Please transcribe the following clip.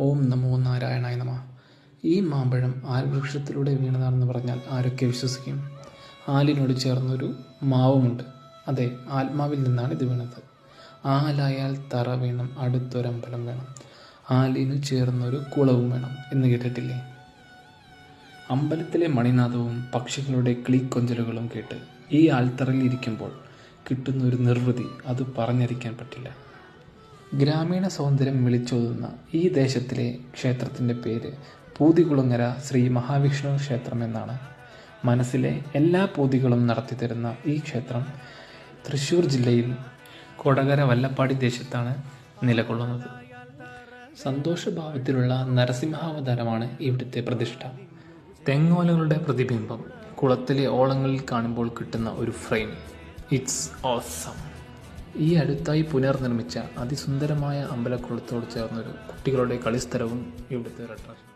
ഓം നമോ നാരായണായ നമ. ഈ മാമ്പഴം ആൽവൃക്ഷത്തിലൂടെ വീണതാണെന്ന് പറഞ്ഞാൽ ആരൊക്കെ വിശ്വസിക്കും? ആലിനോട് ചേർന്നൊരു മാവുമുണ്ട്. അതെ, ആത്മാവിൽ നിന്നാണ് ഇത് വീണത്. ആലായാൽ തറ വേണം, അടുത്തൊരമ്പലം വേണം, ആലിനു ചേർന്നൊരു കുളവും വേണം എന്ന് കേട്ടിട്ടില്ലേ? അമ്പലത്തിലെ മണിനാദവും പക്ഷികളുടെ കിളിക്കൊഞ്ചലുകളും കേട്ട് ഈ ആൽത്തറയിൽ ഇരിക്കുമ്പോൾ കിട്ടുന്ന ഒരു നിർവൃതി അത് പറഞ്ഞറിയിക്കാൻ പറ്റില്ല. ഗ്രാമീണ സൗന്ദര്യം വിളിച്ചോതുന്ന ഈ ദേശത്തിലെ ക്ഷേത്രത്തിൻ്റെ പേര് പൂതികുളങ്ങര ശ്രീ മഹാവിഷ്ണു ക്ഷേത്രം എന്നാണ്. മനസ്സിലെ എല്ലാ പൂതികളും നടത്തി തരുന്ന ഈ ക്ഷേത്രം തൃശ്ശൂർ ജില്ലയിൽ കൊടകര വല്ലപ്പാടി ദേശത്താണ് നിലകൊള്ളുന്നത്. സന്തോഷഭാവത്തിലുള്ള നരസിംഹാവതാരമാണ് ഇവിടുത്തെ പ്രതിഷ്ഠ. തെങ്ങോലകളുടെ പ്രതിബിംബം കുളത്തിലെ ഓളങ്ങളിൽ കാണുമ്പോൾ കിട്ടുന്ന ഒരു ഫ്രെയിം, ഇറ്റ്സ് ഓസം. ഈ അടുത്തായി പുനർനിർമ്മിച്ച അതിസുന്ദരമായ അമ്പലക്കുളത്തോട് ചേർന്നൊരു കുട്ടികളുടെ കളിസ്ഥലവും ഇവിടുത്തെ അട്രാക്ഷൻ.